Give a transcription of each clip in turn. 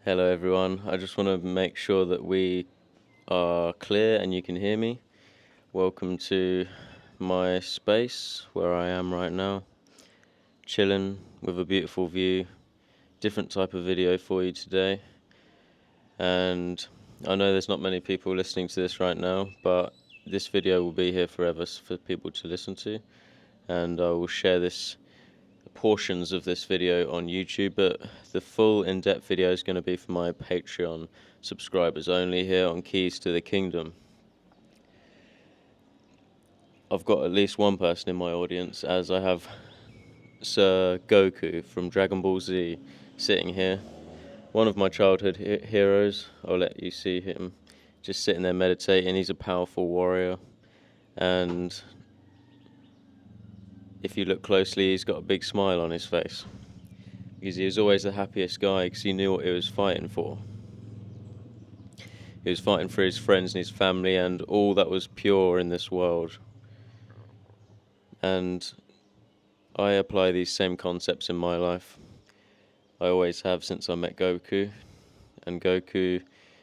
Hello everyone, I just want to make sure that we are clear and you can hear me. Welcome to my space where I am right now, chilling with a beautiful view, different type of video for you today. And I know there's not many people listening to this right now, but this video will be here forever for people to listen to, and I will share portions of this video on YouTube, but the full in-depth video is going to be for my Patreon subscribers only here on Keys to the Kingdom. I've got at least one person in my audience, as I have Sir Goku from Dragon Ball Z sitting here, one of my childhood heroes. I'll let you see him just sitting there meditating. He's a powerful warrior, and if you look closely, he's got a big smile on his face, because he was always the happiest guy, because he knew what he was fighting for. He was fighting for his friends and his family and all that was pure in this world. And I apply these same concepts in my life. I always have since I met Goku. And Goku,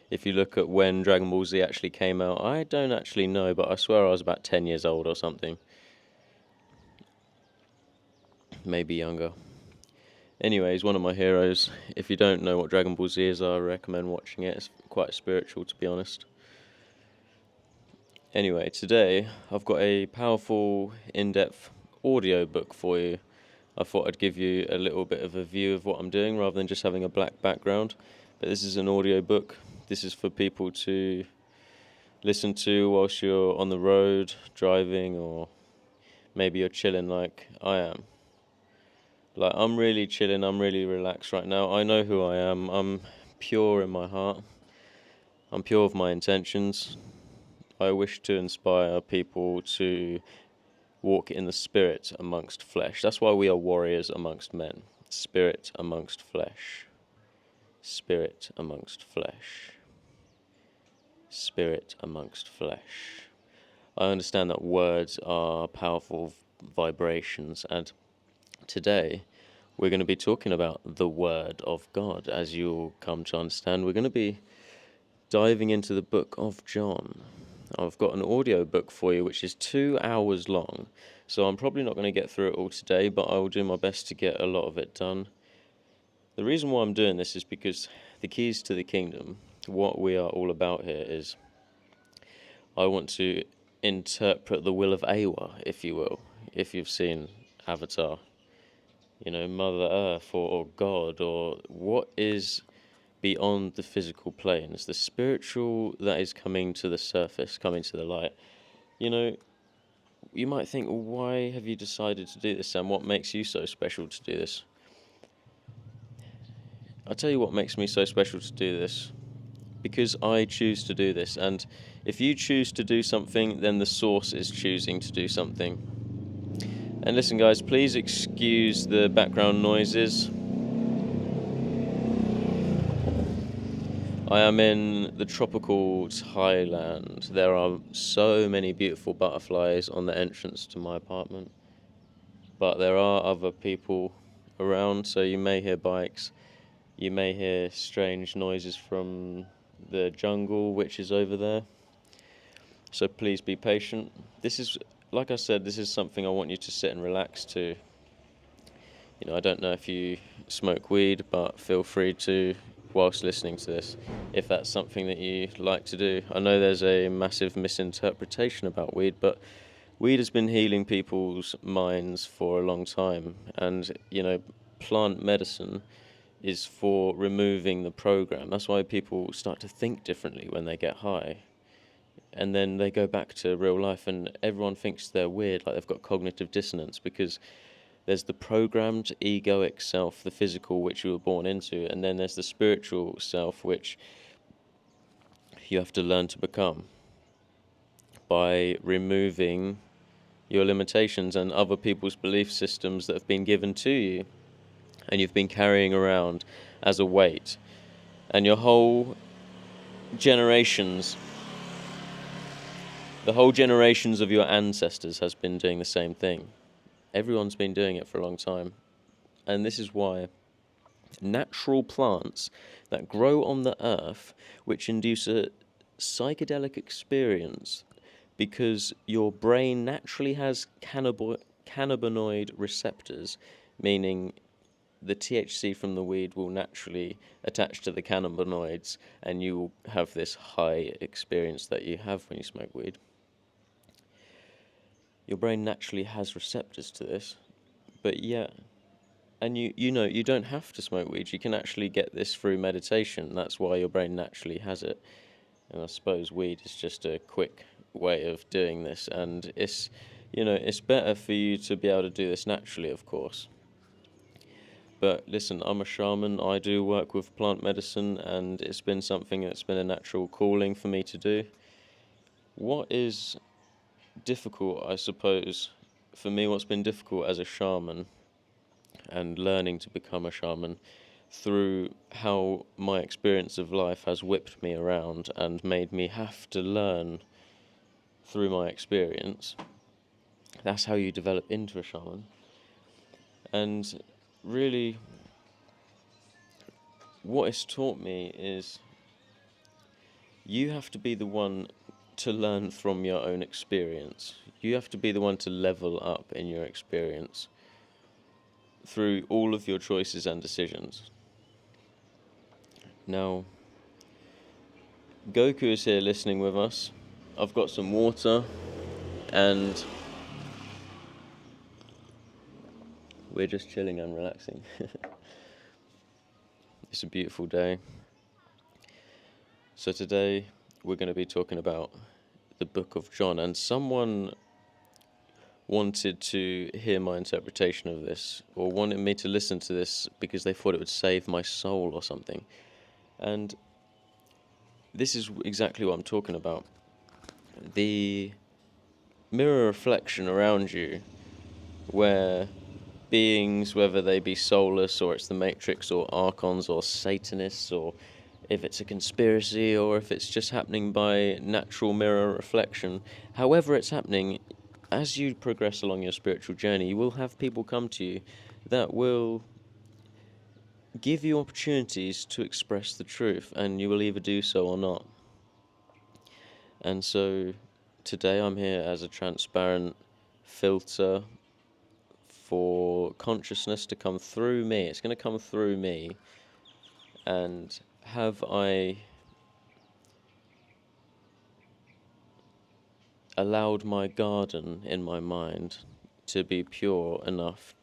if you look at when Dragon Ball Z actually came out, I don't actually know, but I swear I was about 10 years old or something. Maybe younger. Anyway, he's one of my heroes. If you don't know what Dragon Ball Z is, I recommend watching it. It's quite spiritual, to be honest. Anyway, today I've got a powerful, in-depth audio book for you. I thought I'd give you a little bit of a view of what I'm doing rather than just having a black background. But this is an audio book. This is for people to listen to whilst you're on the road, driving, or maybe you're chilling like I am. Like, I'm really chilling, I'm really relaxed right now. I know who I am. I'm pure in my heart. I'm pure of my intentions. I wish to inspire people to walk in the spirit amongst flesh. That's why we are warriors amongst men. Spirit amongst flesh. Spirit amongst flesh. Spirit amongst flesh. I understand that words are powerful vibrations, and today we're going to be talking about the Word of God. As you'll come to understand, we're going to be diving into the book of John. I've got an audio book for you which is 2 hours long, so I'm probably not going to get through it all today, but I will do my best to get a lot of it done. The reason why I'm doing this is because the Keys to the Kingdom, what we are all about here, is I want to interpret the will of Awa, if you will, if you've seen Avatar. You know, Mother Earth or God, or what is beyond the physical planes, the spiritual that is coming to the surface, coming to the light. You know, you might think, well, why have you decided to do this, Sam? What makes you so special to do this? I'll tell you what makes me so special to do this. Because I choose to do this, and if you choose to do something, then the source is choosing to do something. And listen, guys, please excuse the background noises. I am in the tropical Thailand. There are so many beautiful butterflies on the entrance to my apartment. But there are other people around, so you may hear bikes. You may hear strange noises from the jungle, which is over there. So please be patient. This is, like I said, this is something I want you to sit and relax to. You know, I don't know if you smoke weed, but feel free to, whilst listening to this, if that's something that you like to do. I know there's a massive misinterpretation about weed, but weed has been healing people's minds for a long time. And, you know, plant medicine is for removing the program. That's why people start to think differently when they get high. And then they go back to real life, and everyone thinks they're weird, like they've got cognitive dissonance, because there's the programmed egoic self, the physical, which you were born into, and then there's the spiritual self, which you have to learn to become by removing your limitations and other people's belief systems that have been given to you and you've been carrying around as a weight. And your whole generations, the whole generations of your ancestors has been doing the same thing. Everyone's been doing it for a long time. And this is why natural plants that grow on the earth, which induce a psychedelic experience because your brain naturally has cannabinoid receptors, meaning the THC from the weed will naturally attach to the cannabinoids, and you will have this high experience that you have when you smoke weed. Your brain naturally has receptors to this, but yeah, and you don't have to smoke weed. You can actually get this through meditation. That's why your brain naturally has it. And I suppose weed is just a quick way of doing this, and it's better for you to be able to do this naturally, of course. But listen, I'm a shaman. I do work with plant medicine, and it's been something that's been a natural calling for me to do. What is difficult, I suppose, for me, what's been difficult as a shaman and learning to become a shaman through how my experience of life has whipped me around and made me have to learn through my experience. That's how you develop into a shaman. And really, what it's taught me is you have to be the one to learn from your own experience. You have to be the one to level up in your experience through all of your choices and decisions. Now, Goku is here listening with us. I've got some water, and we're just chilling and relaxing. It's a beautiful day. So today we're going to be talking about the book of John, and someone wanted to hear my interpretation of this, or wanted me to listen to this because they thought it would save my soul or something. And this is exactly what I'm talking about. The mirror reflection around you, where beings, whether they be soulless, or it's the Matrix, or archons, or Satanists, or if it's a conspiracy, or if it's just happening by natural mirror reflection, however it's happening, as you progress along your spiritual journey, you will have people come to you that will give you opportunities to express the truth, and you will either do so or not. And so today I'm here as a transparent filter for consciousness to come through me. It's going to come through me. And have I allowed my garden in my mind to be pure enough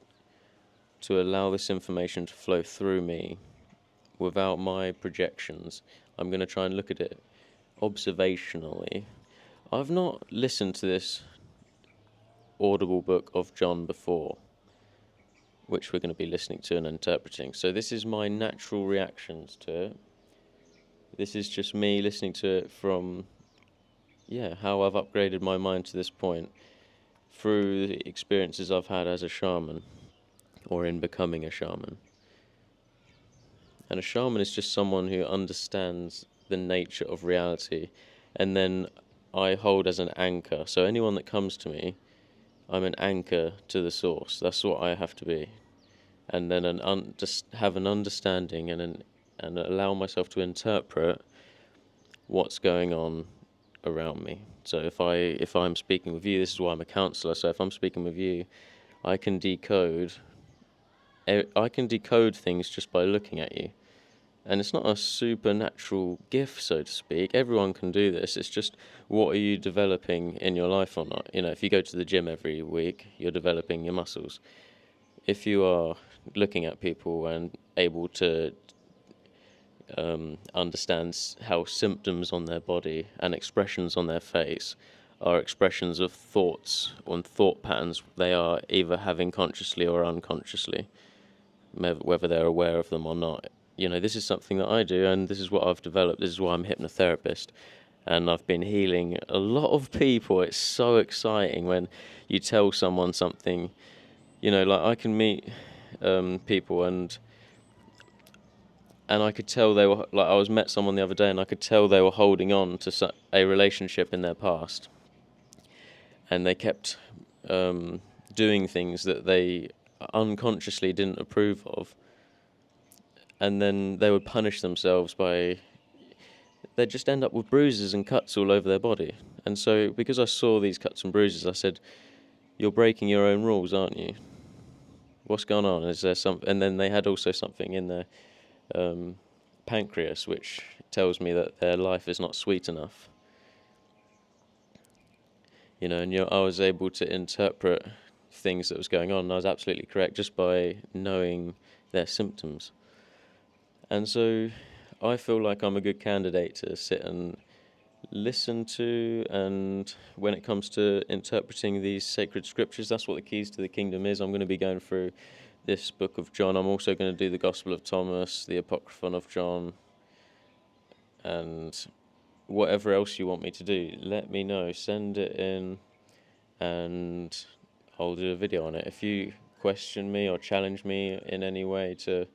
to allow this information to flow through me without my projections? I'm going to try and look at it observationally. I've not listened to this audible book of John before, which we're going to be listening to and interpreting. So this is my natural reactions to it. This is just me listening to it from, how I've upgraded my mind to this point through the experiences I've had as a shaman, or in becoming a shaman. And a shaman is just someone who understands the nature of reality, and then I hold as an anchor. So anyone that comes to me, I'm an anchor to the source. That's what I have to be. And then just have an understanding and allow myself to interpret what's going on around me. So if I'm speaking with you, this is why I'm a counselor. So if I'm speaking with you, I can decode things just by looking at you. And it's not a supernatural gift, so to speak. Everyone can do this. It's just, what are you developing in your life or not? If you go to the gym every week, you're developing your muscles. If you are looking at people and able to understand how symptoms on their body and expressions on their face are expressions of thoughts or thought patterns they are either having consciously or unconsciously, whether they're aware of them or not. This is something that I do, and this is what I've developed. This is why I'm a hypnotherapist, and I've been healing a lot of people. It's so exciting when you tell someone something. Like I can meet people, and I could tell they were, like, I met someone the other day, and I could tell they were holding on to a relationship in their past, and they kept doing things that they unconsciously didn't approve of. and then they would punish themselves by, they'd just end up with bruises and cuts all over their body. And so because I saw these cuts and bruises, I said, you're breaking your own rules, aren't you? What's going on? Is there something? And then they had also something in their pancreas, which tells me that their life is not sweet enough. And I was able to interpret things that was going on, and I was absolutely correct just by knowing their symptoms. And so I feel like I'm a good candidate to sit and listen to, and when it comes to interpreting these sacred scriptures, that's what the keys to the kingdom is. I'm going to be going through this book of John. I'm also going to do the Gospel of Thomas, the Apocryphon of John, and whatever else you want me to do, let me know. Send it in, and I'll do a video on it. If you question me or challenge me in any way to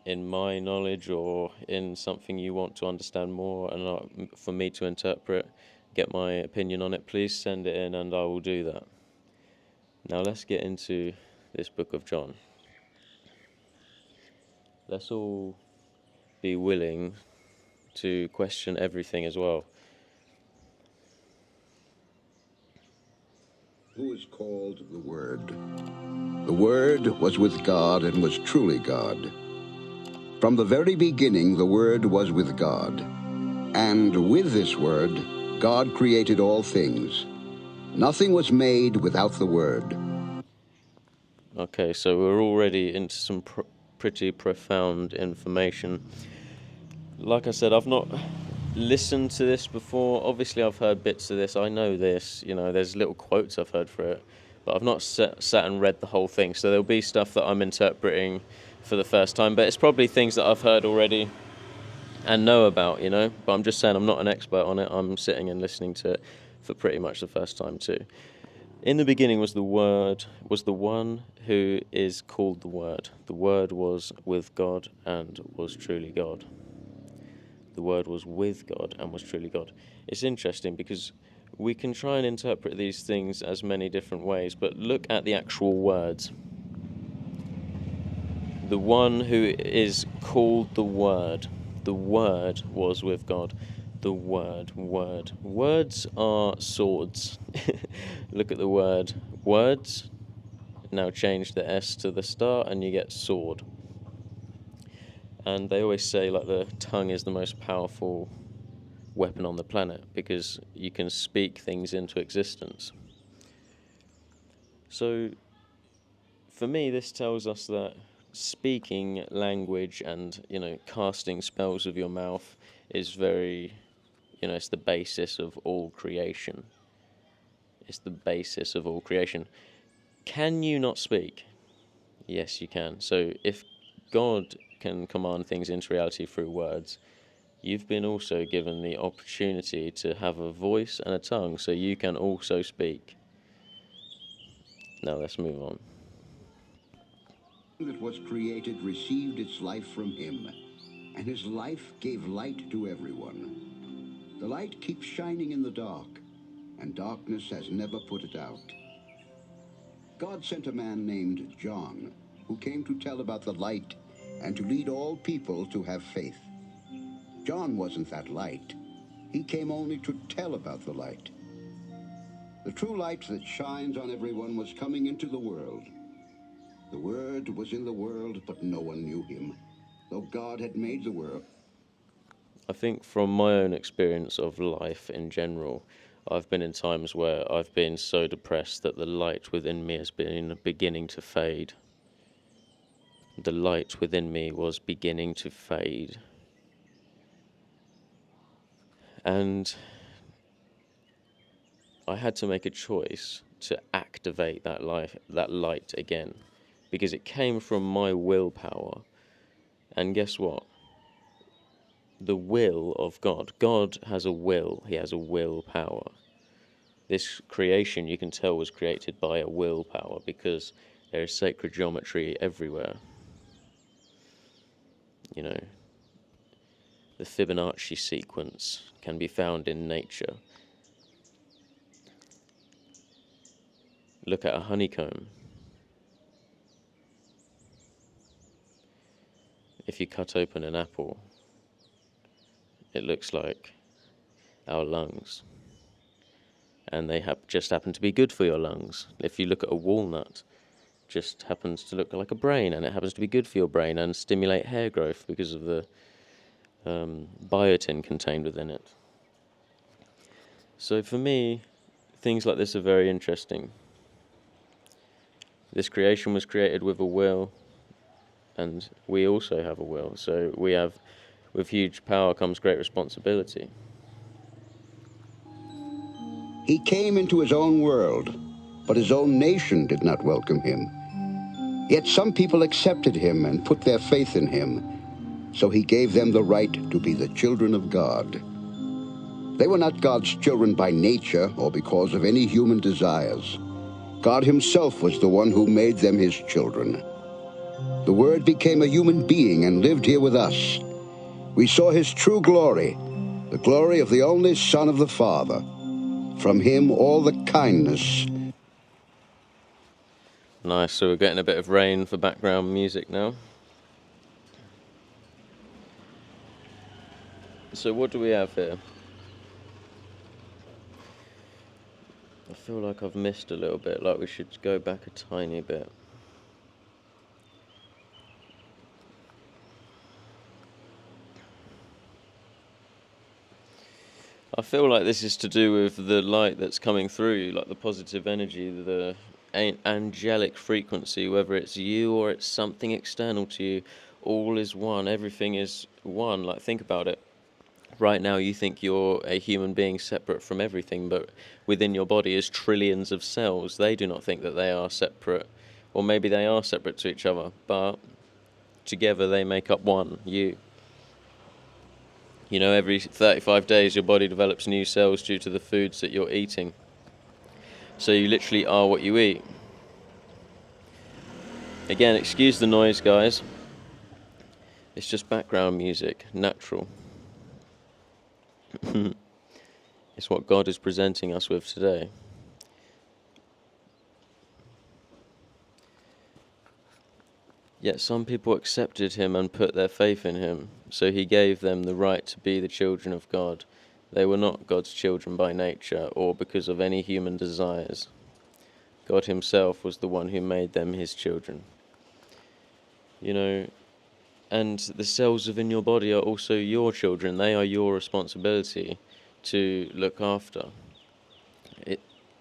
in my knowledge or in something you want to understand more and for me to interpret, get my opinion on it, please send it in and I will do that. Now let's get into this book of John. Let's all be willing to question everything as well. Who is called the Word? The Word was with God and was truly God. From the very beginning, the Word was with God. And with this Word, God created all things. Nothing was made without the Word. Okay, so we're already into some pretty profound information. Like I said, I've not listened to this before. Obviously, I've heard bits of this. I know this, there's little quotes I've heard for it, but I've not sat and read the whole thing. So there'll be stuff that I'm interpreting for the first time, but it's probably things that I've heard already and know about, But I'm just saying I'm not an expert on it. I'm sitting and listening to it for pretty much the first time too. In the beginning was the Word, was the one who is called the Word. The Word was with God and was truly God. The Word was with God and was truly God. It's interesting because we can try and interpret these things as many different ways, but look at the actual words. The one who is called the Word was with God. The word. Words are swords. Look at the word. Words. Now change the S to the start and you get sword. And they always say like the tongue is the most powerful weapon on the planet because you can speak things into existence. So for me, this tells us that speaking language and, casting spells with your mouth is very, it's the basis of all creation. It's the basis of all creation. Can you not speak? Yes, you can. So if God can command things into reality through words, you've been also given the opportunity to have a voice and a tongue, so you can also speak. Now let's move on. That was created received its life from him, and his life gave light to everyone. The light keeps shining in the dark, and darkness has never put it out. God sent a man named John, who came to tell about the light and to lead all people to have faith. John wasn't that light. He came only to tell about the light. The true light that shines on everyone was coming into the world. The Word was in the world, but no one knew him, though God had made the world. I think from my own experience of life in general, I've been in times where I've been so depressed that the light within me has been beginning to fade. The light within me was beginning to fade. And I had to make a choice to activate that light again, because it came from my willpower. And guess what? The will of God. God has a will. He has a willpower. This creation, you can tell, was created by a willpower because there is sacred geometry everywhere. The Fibonacci sequence can be found in nature. Look at a honeycomb. if you cut open an apple, it looks like our lungs, and they just happen to be good for your lungs. If you look at a walnut, just happens to look like a brain, and it happens to be good for your brain and stimulate hair growth because of the biotin contained within it. So for me, things like this are very interesting. This creation was created with a will, and we also have a will. So with huge power comes great responsibility. He came into his own world, but his own nation did not welcome him. Yet some people accepted him and put their faith in him, so he gave them the right to be the children of God. They were not God's children by nature or because of any human desires. God himself was the one who made them his children. The Word became a human being and lived here with us. We saw his true glory, the glory of the only Son of the Father. From him all the kindness. Nice, so we're getting a bit of rain for background music now. So what do we have here? I feel like I've missed a little bit, like we should go back a tiny bit. I feel like this is to do with the light that's coming through, like the positive energy, the angelic frequency, whether it's you or it's something external to you, all is one, everything is one. Like, think about it. Right now you think you're a human being separate from everything, but within your body is trillions of cells. They do not think that they are separate, or maybe they are separate to each other, but together they make up one, you. You know, every 35 days your body develops new cells due to the foods that you're eating. So you literally are what you eat. Again, excuse the noise, guys. It's just background music, natural. It's what God is presenting us with today. Yet some people accepted him and put their faith in him, so he gave them the right to be the children of God. They were not God's children by nature or because of any human desires. God himself was the one who made them his children. You know, and the cells within your body are also your children. They are your responsibility to look after.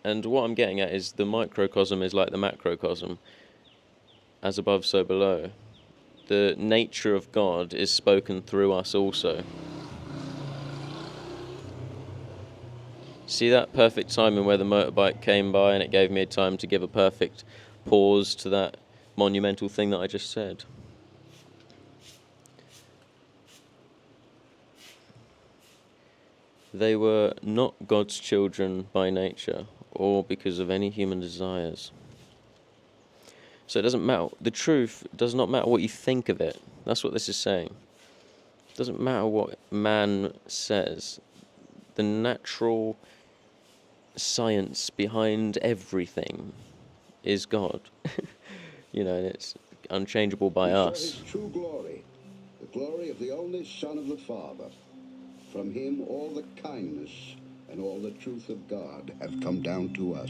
And what I'm getting at is the microcosm is like the macrocosm. As above, so below. The nature of God is spoken through us also. See that perfect timing where the motorbike came by and it gave me time to give a perfect pause to that monumental thing that I just said? They were not God's children by nature or because of any human desires. So it doesn't matter. The truth does not matter what you think of it. That's what this is saying. It doesn't matter what man says. The natural science behind everything is God. You know, and it's unchangeable by us. His true glory, the glory of the only Son of the Father. From him all the kindness and all the truth of God have come down to us.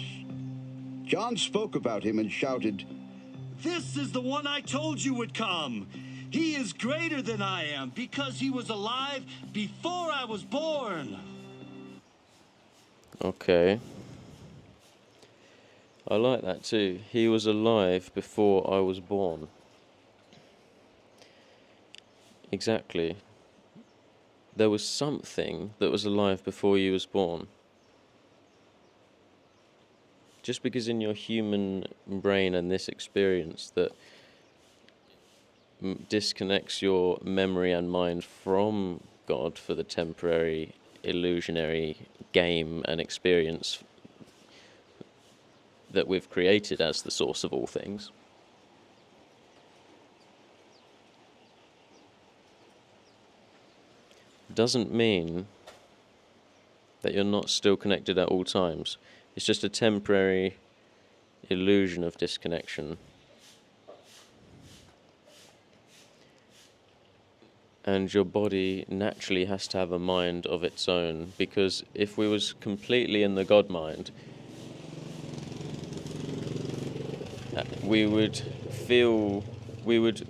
John spoke about him and shouted, "This is the one I told you would come. He is greater than I am because he was alive before I was born." Okay. I like that too. He was alive before I was born. Exactly. There was something that was alive before you was born. Just because in your human brain and this experience that disconnects your memory and mind from God for the temporary illusionary game and experience that we've created as the source of all things. Doesn't mean that you're not still connected at all times. It's just a temporary illusion of disconnection. and your body naturally has to have a mind of its own, because if we was completely in the God mind, we would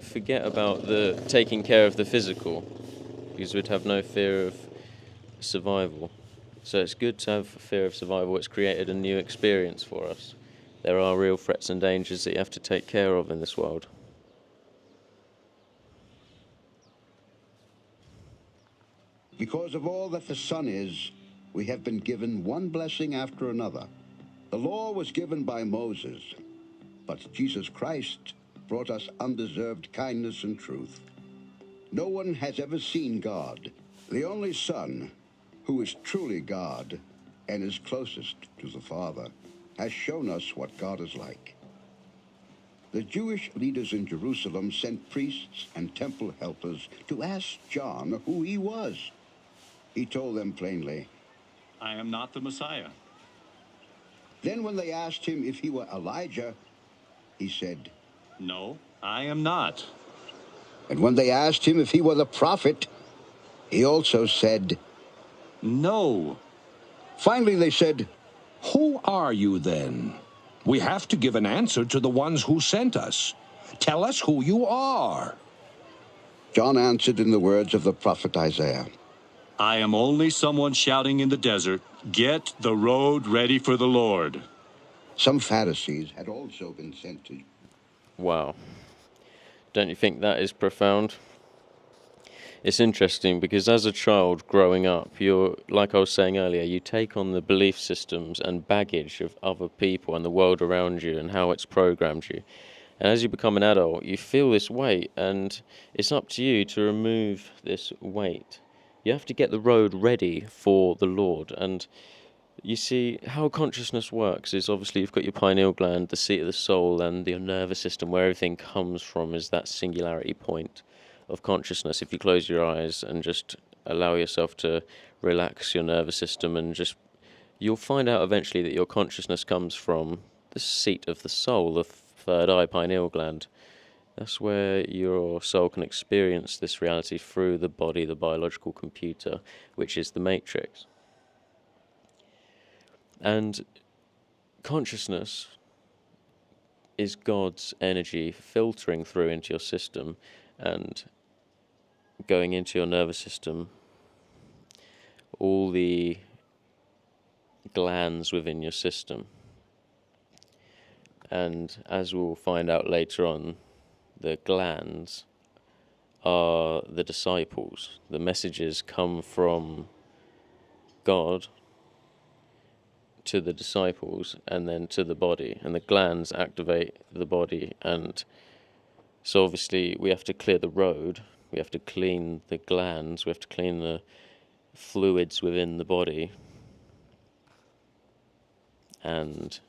forget about the taking care of the physical, because we'd have no fear of survival. So it's good to have a fear of survival. It's created a new experience for us. There are real threats and dangers that you have to take care of in this world. Because of all that the Son is, we have been given one blessing after another. The law was given by Moses, but Jesus Christ brought us undeserved kindness and truth. No one has ever seen God. The only Son, who is truly God and is closest to the Father, has shown us what God is like. The Jewish leaders in Jerusalem sent priests and temple helpers to ask John who he was. He told them plainly, I am not the Messiah. Then when they asked him if he were Elijah, he said, No, I am not. and when they asked him if he were the prophet, he also said, No. Finally they said, Who are you then? We have to give an answer to the ones who sent us. Tell us who you are. John answered in the words of the prophet Isaiah, I am only someone shouting in the desert, get the road ready for the Lord. Some Pharisees had also been sent to. Wow. Don't you think that is profound? It's interesting because as a child growing up, you're, like I was saying earlier, you take on the belief systems and baggage of other people and the world around you and how it's programmed you. And as you become an adult, you feel this weight, and it's up to you to remove this weight. You have to get the road ready for the Lord. And you see, how consciousness works is obviously you've got your pineal gland, the seat of the soul, and your nervous system, where everything comes from, is that singularity point of consciousness. If you close your eyes and just allow yourself to relax your nervous system, and just, you'll find out eventually that your consciousness comes from the seat of the soul, the third eye, pineal gland. That's where your soul can experience this reality through the body, the biological computer, which is the matrix. And consciousness is God's energy filtering through into your system and going into your nervous system, all the glands within your system. And as we'll find out later on, the glands are the disciples. The messages come from God to the disciples and then to the body, and the glands activate the body. And so obviously we have to clear the road, we have to clean the glands, we have to clean the fluids within the body, and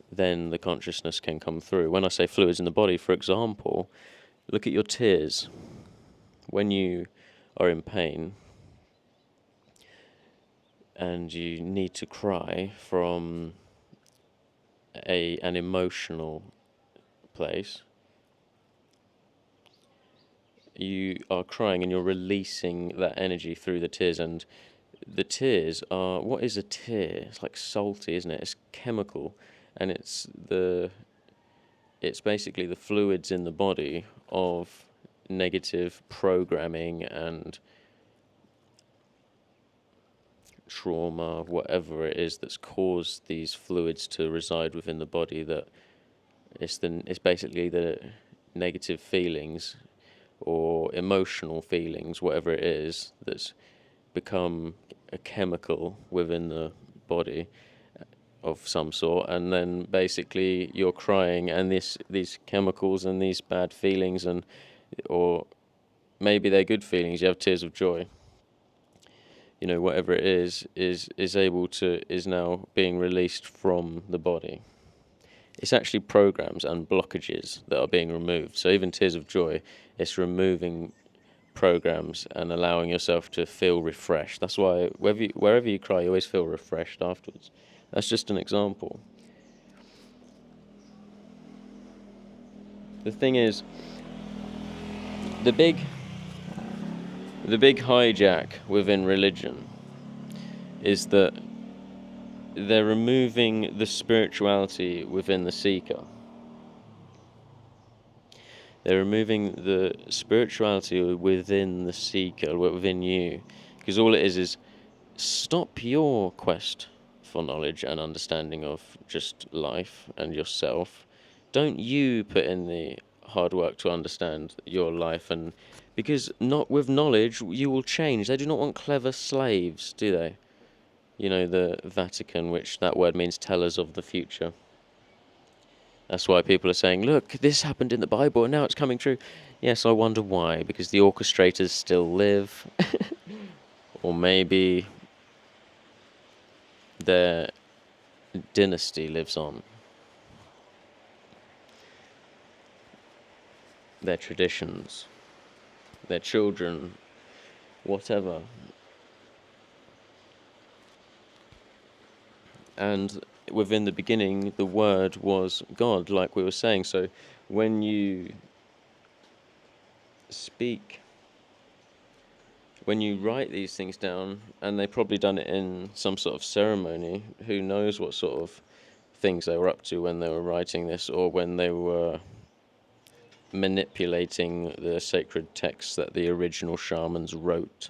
then the consciousness can come through. When I say fluids in the body, for example, look at your tears. When you are in pain and you need to cry from an emotional place, you are crying and you're releasing that energy through the tears. And the tears are, what is a tear? It's like salty, isn't it? It's chemical, and it's basically the fluids in the body of negative programming and trauma, whatever it is that's caused these fluids to reside within the body. That it's basically the negative feelings or emotional feelings, whatever it is, that's become a chemical within the body of some sort. And then basically you're crying, and these chemicals and these bad feelings, and or maybe they're good feelings, you have tears of joy, whatever it is now being released from the body. It's actually programs and blockages that are being removed. So even tears of joy, it's removing programs and allowing yourself to feel refreshed. That's why wherever you cry, you always feel refreshed afterwards. That's just an example. The thing is, the big The big hijack within religion is that they're removing the spirituality within the seeker. They're removing the spirituality within the seeker, within you. Because all it is stop your quest for knowledge and understanding of just life and yourself. Don't you put in the hard work to understand your life, and because not with knowledge you will change. They do not want clever slaves, do they? You know, the Vatican, which that word means tellers of the future. That's why people are saying, look, this happened in the Bible and now it's coming true. Yes, I wonder why. Because the orchestrators still live. Or maybe their dynasty lives on. Their traditions. Their children. Whatever. And within the beginning, the Word was God, like we were saying. So when you speak, when you write these things down, and they probably done it in some sort of ceremony, who knows what sort of things they were up to when they were writing this, or when they were manipulating the sacred texts that the original shamans wrote.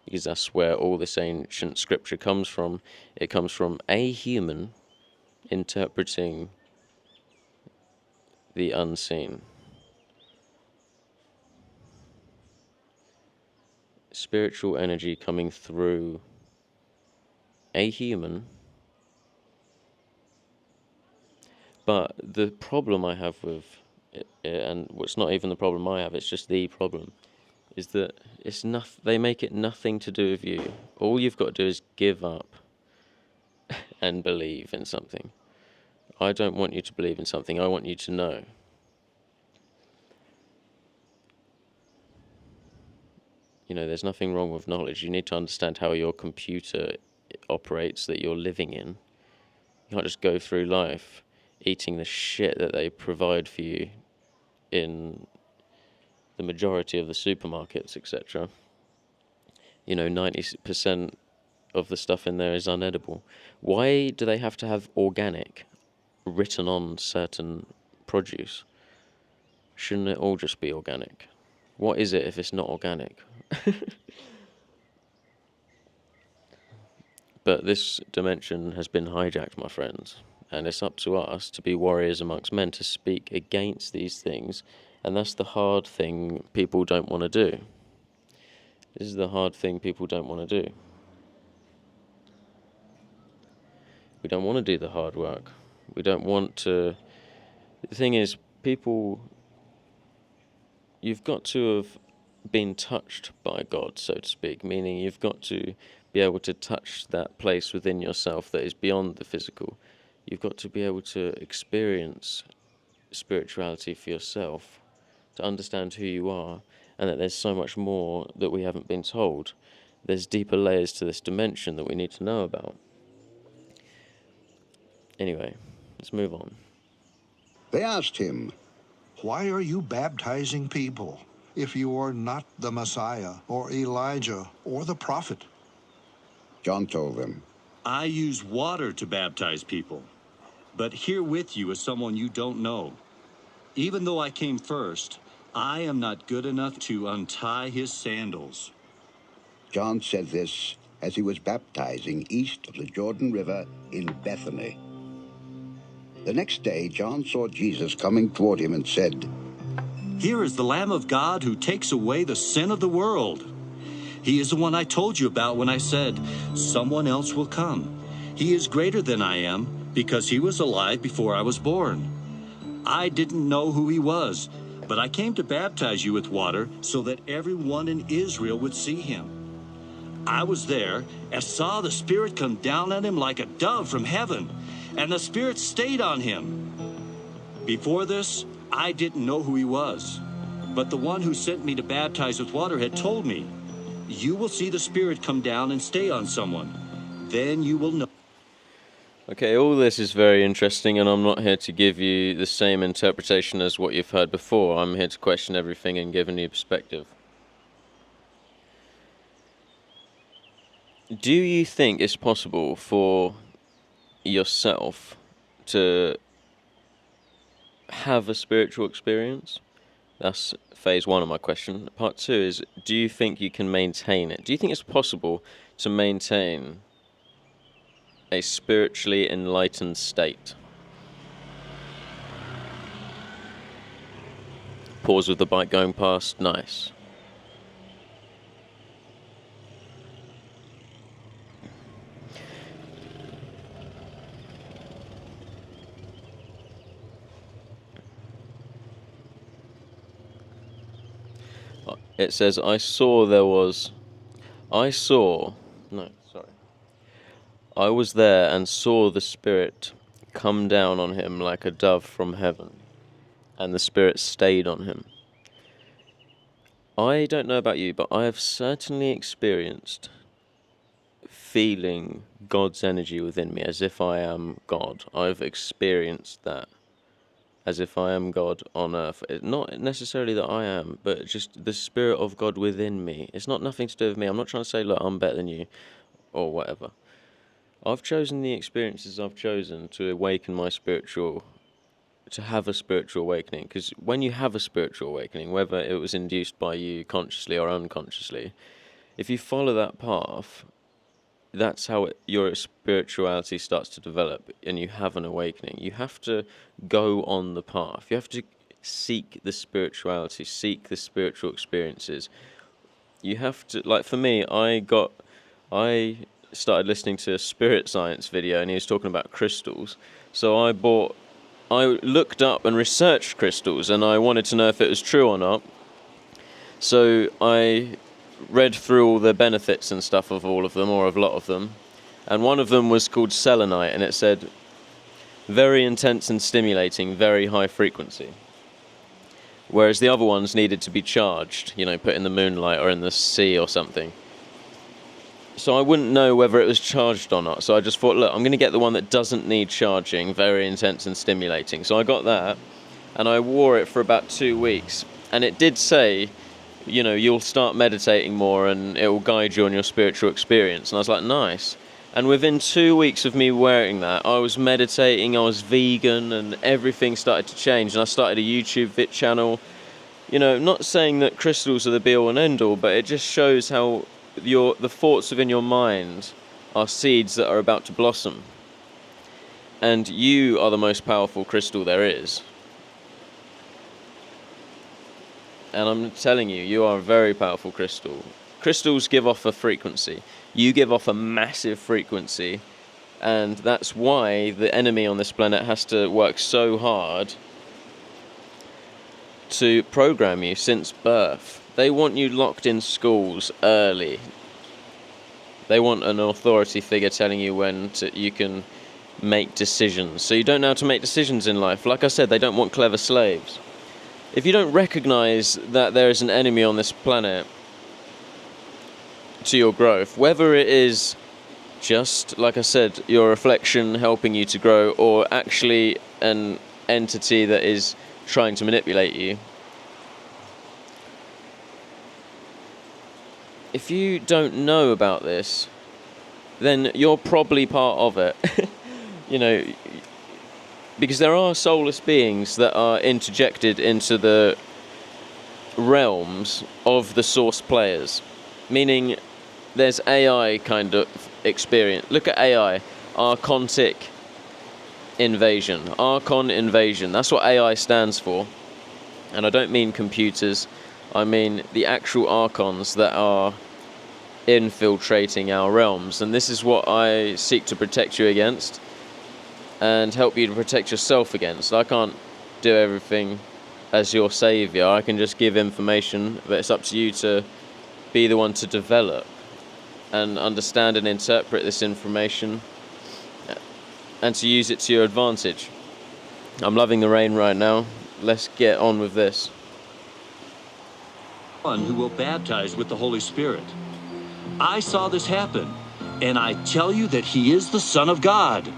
Because that's where all this ancient scripture comes from. It comes from a human interpreting the unseen. Spiritual energy coming through a human. But the problem I have with it, and it's not even the problem I have, it's just the problem, is that they make it nothing to do with you. All you've got to do is give up and believe in something. I don't want you to believe in something, I want you to know. You know, there's nothing wrong with knowledge. You need to understand how your computer operates that you're living in. You can't just go through life eating the shit that they provide for you in the majority of the supermarkets, etc. You know, 90% of the stuff in there is unedible. Why do they have to have organic written on certain produce? Shouldn't it all just be organic? What is it if it's not organic? But this dimension has been hijacked, my friends, and it's up to us to be warriors amongst men, to speak against these things, and that's the hard thing people don't want to do. This is the hard thing people don't want to do. We don't want to do the hard work. We don't want to... The thing is, people... You've got to have been touched by God, so to speak, meaning you've got to be able to touch that place within yourself that is beyond the physical. You've got to be able to experience spirituality for yourself, to understand who you are, and that there's so much more that we haven't been told. There's deeper layers to this dimension that we need to know about. Anyway, let's move on. They asked him, "Why are you baptizing people if you are not the Messiah or Elijah or the prophet?" John told them, I use water to baptize people, but here with you is someone you don't know. Even though I came first, I am not good enough to untie his sandals. John said this as he was baptizing east of the Jordan River in Bethany. The next day, John saw Jesus coming toward him and said, Here is the Lamb of God who takes away the sin of the world. He is the one I told you about when I said, someone else will come. He is greater than I am because he was alive before I was born. I didn't know who he was, but I came to baptize you with water so that everyone in Israel would see him. I was there and saw the Spirit come down on him like a dove from heaven, and the Spirit stayed on him. Before this, I didn't know who he was, but the one who sent me to baptize with water had told me, you will see the Spirit come down and stay on someone. Then you will know. Okay, all this is very interesting, and I'm not here to give you the same interpretation as what you've heard before. I'm here to question everything and give a new perspective. Do you think it's possible for yourself to have a spiritual experience? That's phase one of my question. Part two is, do you think you can maintain it? Do you think it's possible to maintain a spiritually enlightened state? Pause with the bike going past. Nice. It says, I saw, no, sorry. I was there and saw the Spirit come down on him like a dove from heaven, and the Spirit stayed on him. I don't know about you, but I have certainly experienced feeling God's energy within me as if I am God. I've experienced that as if I am God on earth. Not necessarily that I am, but just the Spirit of God within me. It's not nothing to do with me. I'm not trying to say, look, I'm better than you, or whatever. I've chosen the experiences I've chosen to awaken to have a spiritual awakening. Because when you have a spiritual awakening, whether it was induced by you consciously or unconsciously, if you follow that path, that's how your spirituality starts to develop and you have an awakening. You have to go on the path. You have to seek the spirituality, seek the spiritual experiences. You have to, like for me, I started listening to a spirit science video and he was talking about crystals. So I looked up and researched crystals and I wanted to know if it was true or not. So I read through all the benefits and stuff of all of them, or of a lot of them, and one of them was called selenite, and it said very intense and stimulating, very high frequency, whereas the other ones needed to be charged, put in the moonlight or in the sea or something. So I wouldn't know whether it was charged or not, so I just thought, look, I'm going to get the one that doesn't need charging, very intense and stimulating. So I got that and I wore it for about 2 weeks, and it did say, you'll start meditating more and it will guide you on your spiritual experience. And I was like, nice. And within 2 weeks of me wearing that, I was meditating, I was vegan, and everything started to change. And I started a YouTube channel. Not saying that crystals are the be-all and end-all, but it just shows how the thoughts within your mind are seeds that are about to blossom. And you are the most powerful crystal there is. And I'm telling you, you are a very powerful crystal. Crystals give off a frequency. You give off a massive frequency. And that's why the enemy on this planet has to work so hard to program you since birth. They want you locked in schools early. They want an authority figure telling you when you can make decisions. So you don't know how to make decisions in life. Like I said, they don't want clever slaves. If you don't recognize that there is an enemy on this planet to your growth, whether it is just, like I said, your reflection helping you to grow, or actually an entity that is trying to manipulate you, if you don't know about this, then you're probably part of it. Because there are soulless beings that are interjected into the realms of the source players. Meaning there's AI kind of experience. Look at AI, Archontic invasion. Archon invasion, that's what AI stands for. And I don't mean computers, I mean the actual Archons that are infiltrating our realms. And this is what I seek to protect you against, and help you to protect yourself against. I can't do everything as your savior. I can just give information, but it's up to you to be the one to develop and understand and interpret this information and to use it to your advantage. I'm loving the rain right now. Let's get on with this. One who will baptize with the Holy Spirit. I saw this happen, and I tell you that he is the Son of God.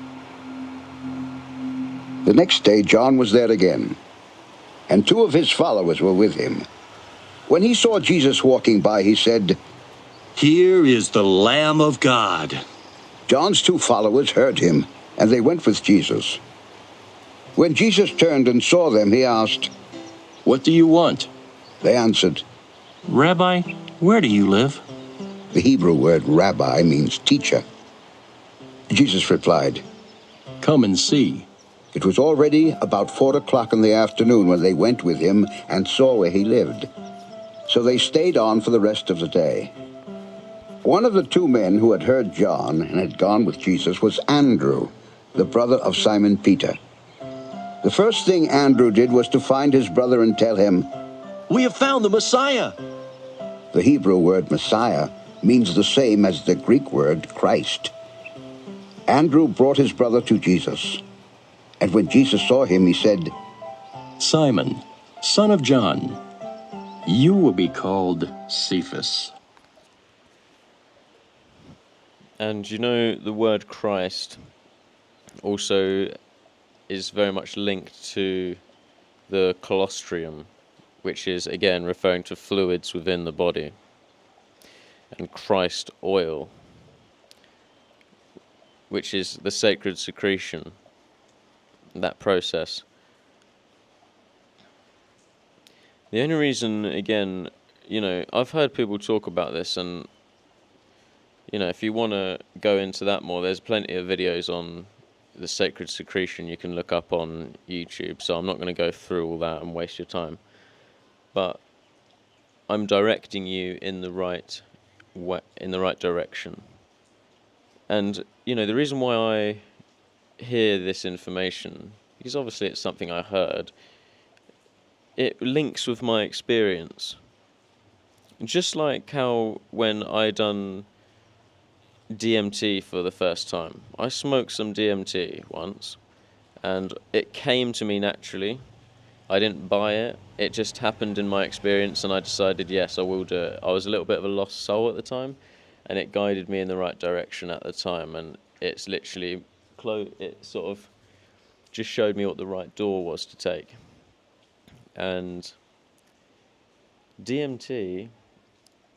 The next day, John was there again, and 2 of his followers were with him. When he saw Jesus walking by, he said, Here is the Lamb of God. John's 2 followers heard him, and they went with Jesus. When Jesus turned and saw them, he asked, What do you want? They answered, Rabbi, where do you live? the Hebrew word rabbi means teacher. Jesus replied, Come and see. It was already about 4 o'clock in the afternoon when they went with him and saw where he lived. So they stayed on for the rest of the day. One of the 2 men who had heard John and had gone with Jesus was Andrew, the brother of Simon Peter. The first thing Andrew did was to find his brother and tell him, We have found the Messiah. the Hebrew word Messiah means the same as the Greek word Christ. Andrew brought his brother to Jesus. And when Jesus saw him, he said, Simon, son of John, you will be called Cephas. And you know, the word Christ also is very much linked to the colostrum, which is again referring to fluids within the body, and Christ oil, which is the sacred secretion, that process. The only reason, again, you know, I've heard people talk about this, and you know, if you want to go into that more, there's plenty of videos on the sacred secretion you can look up on YouTube, so I'm not going to go through all that and waste your time. But I'm directing you in the right way, in the right direction. And you know, the reason why I hear this information, because obviously it's something I heard, it links with my experience. Just like how when I done DMT for the first time. I smoked some DMT once, and it came to me naturally. I didn't buy it. It just happened in my experience, and I decided, yes, I will do it. I was a little bit of a lost soul at the time, and it guided me in the right direction at the time, and it's literally, it sort of just showed me what the right door was to take. And DMT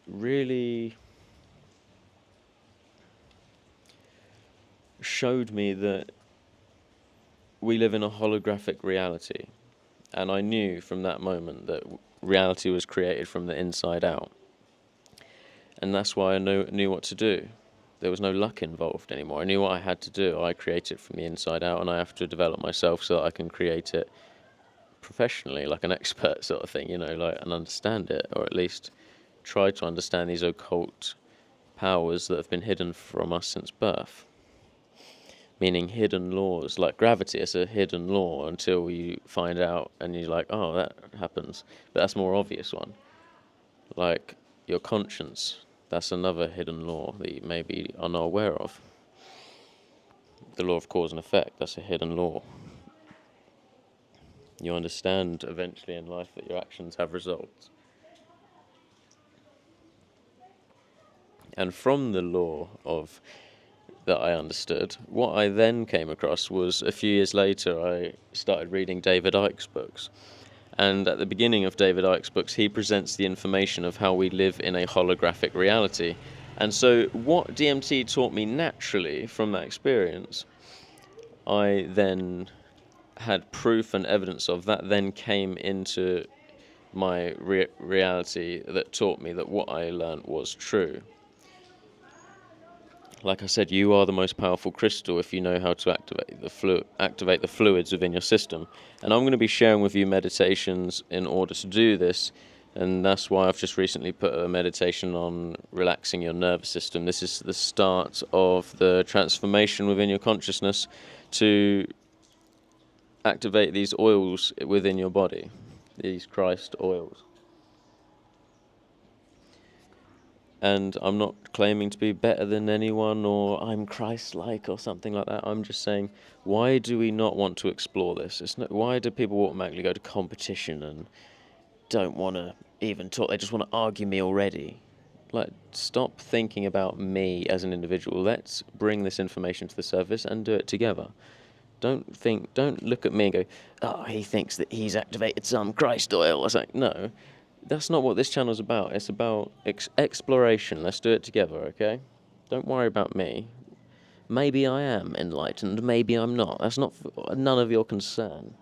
really showed me that we live in a holographic reality, and I knew from that moment that reality was created from the inside out, and that's why I knew what to do. There was no luck involved anymore. I knew what I had to do. I create it from the inside out, and I have to develop myself so that I can create it professionally, like an expert sort of thing, you know, like, and understand it, or at least try to understand these occult powers that have been hidden from us since birth. Meaning hidden laws, like gravity is a hidden law until you find out and you're like, oh, that happens. But that's a more obvious one. Like your conscience, that's another hidden law that you maybe are not aware of. The law of cause and effect, that's a hidden law. You understand eventually in life that your actions have results. And from the law of that I understood, what I then came across was a few years later I started reading David Icke's books. And at the beginning of David Icke's books, he presents the information of how we live in a holographic reality. And so what DMT taught me naturally from that experience, I then had proof and evidence of that, then came into my reality that taught me that what I learned was true. Like I said, you are the most powerful crystal if you know how to activate the fluids within your system. And I'm going to be sharing with you meditations in order to do this, and that's why I've just recently put a meditation on relaxing your nervous system. This is the start of the transformation within your consciousness to activate these oils within your body, these Christ oils. And I'm not claiming to be better than anyone or I'm Christ-like or something like that. I'm just saying, why do we not want to explore this? Why do people automatically go to competition and don't want to even talk? They just want to argue me already. Like, stop thinking about me as an individual. Let's bring this information to the surface and do it together. Don't look at me and go, oh, he thinks that he's activated some Christ oil or something. No. That's not what this channel's about. It's about exploration. Let's do it together, okay? Don't worry about me. Maybe I am enlightened, maybe I'm not. That's not none of your concern.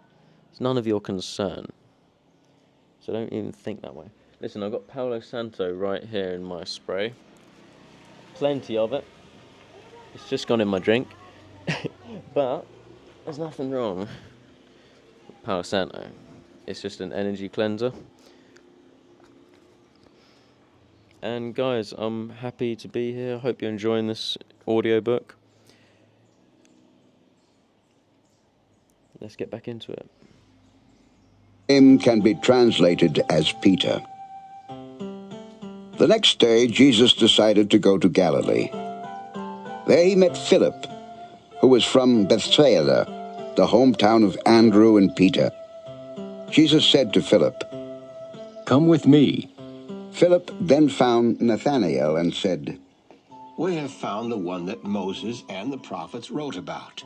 It's none of your concern. So don't even think that way. Listen, I've got Palo Santo right here in my spray. Plenty of it. It's just gone in my drink. But there's nothing wrong with Palo Santo. It's just an energy cleanser. And guys, I'm happy to be here. I hope you're enjoying this audiobook. Let's get back into it. Name can be translated as Peter. The next day, Jesus decided to go to Galilee. There he met Philip, who was from Bethsaida, the hometown of Andrew and Peter. Jesus said to Philip, Come with me. Philip then found Nathanael and said, We have found the one that Moses and the prophets wrote about.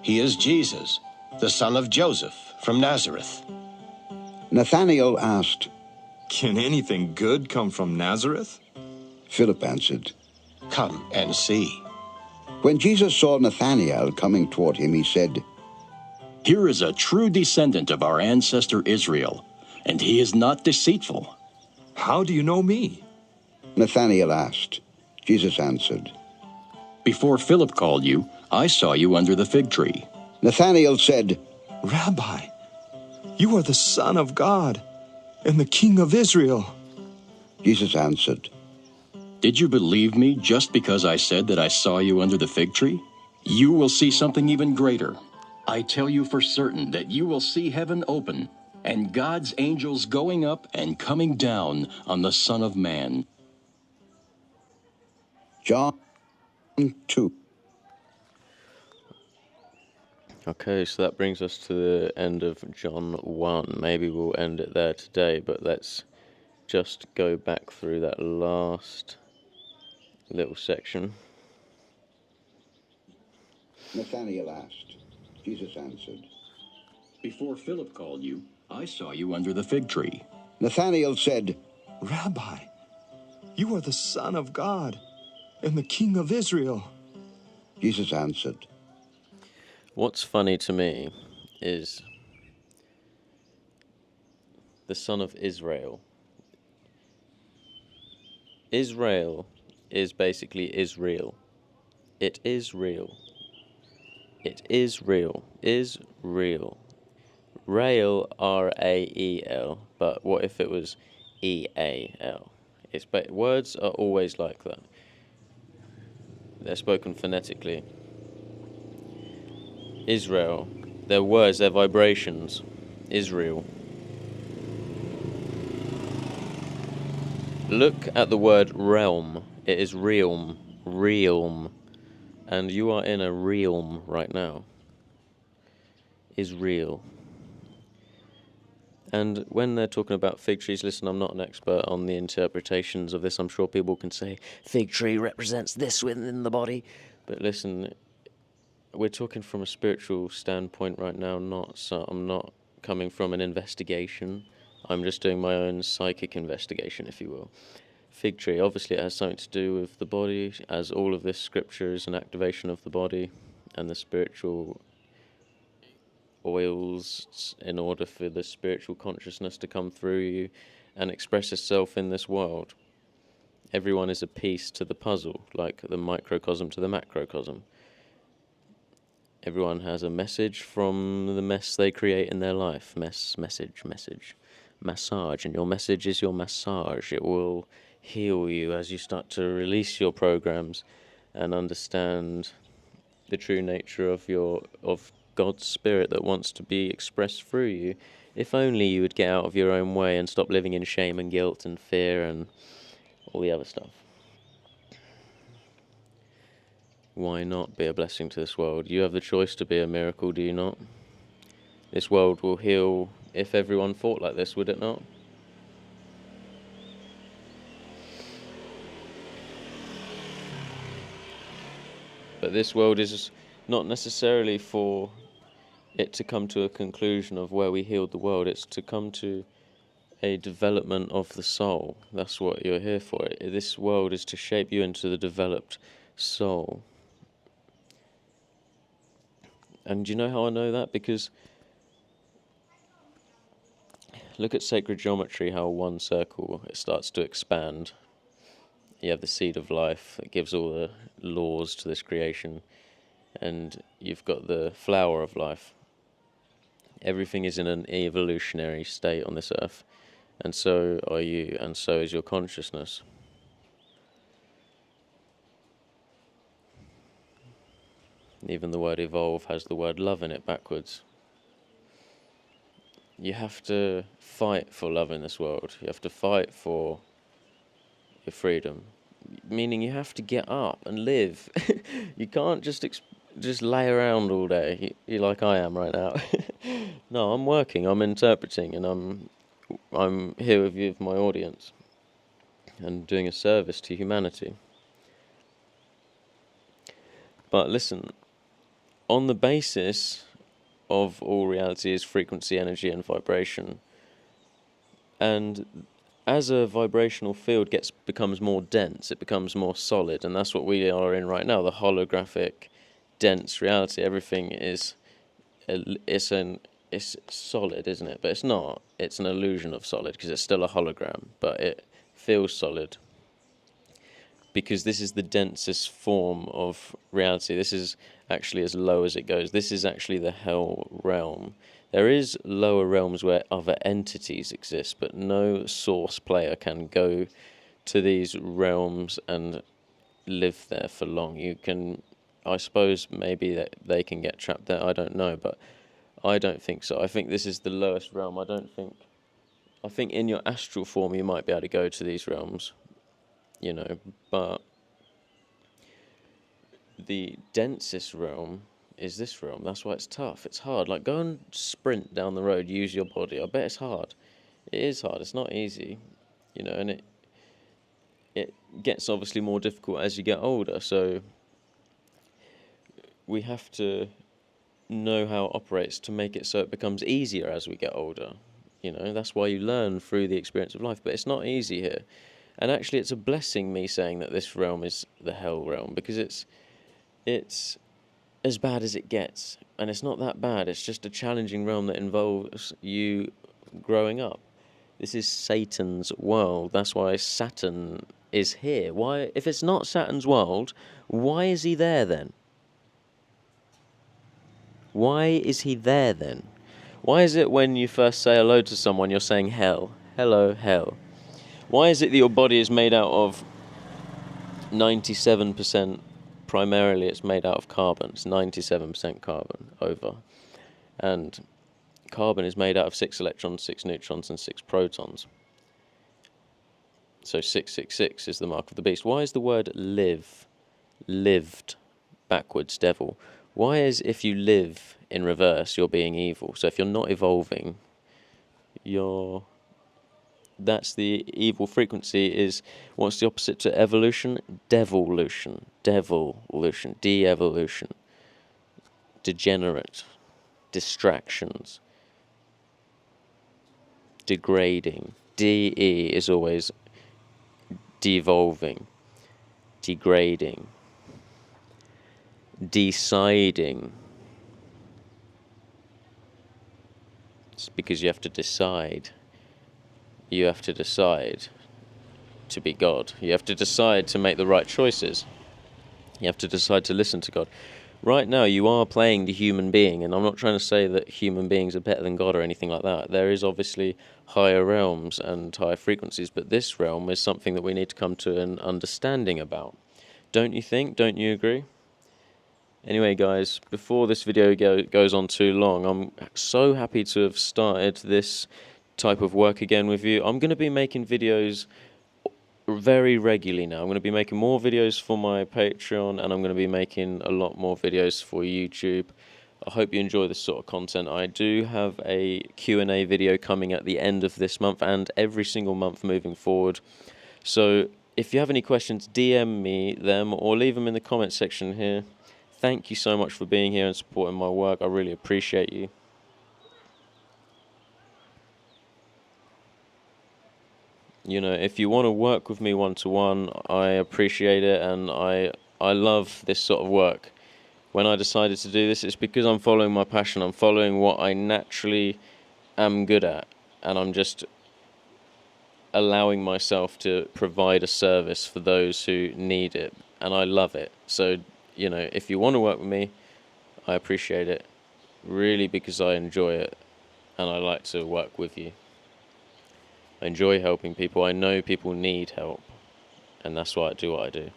He is Jesus, the son of Joseph from Nazareth. Nathanael asked, Can anything good come from Nazareth? Philip answered, Come and see. When Jesus saw Nathanael coming toward him, he said, Here is a true descendant of our ancestor Israel, and he is not deceitful. How do you know me? Nathanael asked. Jesus answered, Before Philip called you, I saw you under the fig tree. Nathanael said, Rabbi, you are the Son of God and the King of Israel. Jesus answered, Did you believe me just because I said that I saw you under the fig tree? You will see something even greater. I tell you for certain that you will see heaven open and God's angels going up and coming down on the Son of Man. John 2. Okay, so that brings us to the end of John 1. Maybe we'll end it there today, but let's just go back through that last little section. Nathanael asked. Jesus answered, Before Philip called you, I saw you under the fig tree. Nathanael said, Rabbi, you are the Son of God and the King of Israel. Jesus answered, What's funny to me is the son of Israel. Israel is basically Israel. It is real. It is real. Is real. Rael, R-A-E-L, but what if it was E-A-L? Words are always like that. They're spoken phonetically. Israel, they're words, they're vibrations. Israel. Look at the word realm. It is realm. Realm. And you are in a realm right now. Is real. And when they're talking about fig trees, listen, I'm not an expert on the interpretations of this. I'm sure people can say, fig tree represents this within the body. But listen, we're talking from a spiritual standpoint right now, so I'm not coming from an investigation. I'm just doing my own psychic investigation, if you will. Fig tree, obviously it has something to do with the body, as all of this scripture is an activation of the body and the spiritual oils in order for the spiritual consciousness to come through you and express itself in this world. Everyone is a piece to the puzzle, like the microcosm to the macrocosm. Everyone has a message from the mess they create in their life. Message. Massage, and your message is your massage. It will heal you as you start to release your programs and understand the true nature of God's spirit that wants to be expressed through you. If only you would get out of your own way and stop living in shame and guilt and fear and all the other stuff. Why not be a blessing to this world? You have the choice to be a miracle, do you not? This world will heal if everyone thought like this, would it not? But this world is not necessarily for it to come to a conclusion of where we healed the world. It's to come to a development of the soul. That's what you're here for. This world is to shape you into the developed soul. And do you know how I know that? Because look at sacred geometry, how one circle, it starts to expand. You have the seed of life that gives all the laws to this creation, and you've got the flower of life. Everything is in an evolutionary state on this earth, and so are you, and so is your consciousness. Even the word evolve has the word love in it backwards. You have to fight for love in this world. You have to fight for your freedom, meaning you have to get up and live. You can't just lay around all day. You're like I am right now. No, I'm working. I'm interpreting, and I'm here with you, with my audience, and doing a service to humanity. But listen, on the basis of all reality is frequency, energy, and vibration. And as a vibrational field becomes more dense, it becomes more solid, and that's what we are in right now, the holographic, dense reality. Everything is, it's solid, isn't it? But it's not. It's an illusion of solid, because it's still a hologram, but it feels solid. Because this is the densest form of reality. This is actually as low as it goes. This is actually the hell realm. There is lower realms where other entities exist, but no source player can go to these realms and live there for long. You can, I suppose, maybe that they can get trapped there. I don't know, but I don't think so. I think this is the lowest realm. I think in your astral form you might be able to go to these realms, you know, but the densest realm is this realm. That's why it's tough. It's hard. Like, go and sprint down the road, use your body. I bet it's hard. It is hard. It's not easy, you know, and it gets obviously more difficult as you get older. So we have to know how it operates to make it so it becomes easier as we get older. You know, that's why you learn through the experience of life. But it's not easy here. And actually, it's a blessing, me saying that this realm is the hell realm, because it's as bad as it gets, and it's not that bad. It's just a challenging realm that involves you growing up. This is Satan's world. That's why Saturn is here. Why, if it's not Saturn's world, why is he there then? Why is he there then? Why is it when you first say hello to someone, you're saying hell? Hello, hell. Why is it that your body is made out of 97%, primarily it's made out of carbon. It's 97% carbon over. And carbon is made out of 6 electrons, 6 neutrons, and 6 protons. So 666 is the mark of the beast. Why is the word live, lived, backwards, devil? Why is, if you live in reverse, you're being evil? So if you're not evolving, that's the evil frequency. Is what's the opposite to evolution? Devolution. Devolution. De-evolution. Degenerate. Distractions. Degrading. De is always devolving. Degrading. Deciding. It's because you have to decide. You have to decide to be God. You have to decide to make the right choices. You have to decide to listen to God. Right now, you are playing the human being, and I'm not trying to say that human beings are better than God or anything like that. There is obviously higher realms and higher frequencies, but this realm is something that we need to come to an understanding about. Don't you think? Don't you agree? Anyway, guys, before this video goes on too long, I'm so happy to have started this type of work again with you. I'm going to be making videos very regularly now. I'm going to be making more videos for my Patreon, and I'm going to be making a lot more videos for YouTube. I hope you enjoy this sort of content. I do have a Q&A video coming at the end of this month and every single month moving forward. So if you have any questions, DM me them or leave them in the comment section here. Thank you so much for being here and supporting my work. I really appreciate you. if you want to work with me one-to-one, I appreciate it, and I love this sort of work. When I decided to do this, it's because I'm following my passion. I'm following what I naturally am good at, and I'm just allowing myself to provide a service for those who need it, and I love it. So, if you want to work with me, I appreciate it, really, because I enjoy it, and I like to work with you. I enjoy helping people. I know people need help, and that's why I do what I do.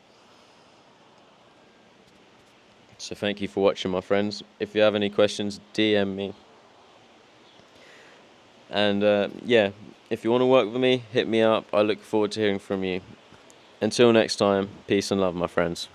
So thank you for watching, my friends. If you have any questions, DM me. And if you want to work with me, hit me up. I look forward to hearing from you. Until next time, peace and love, my friends.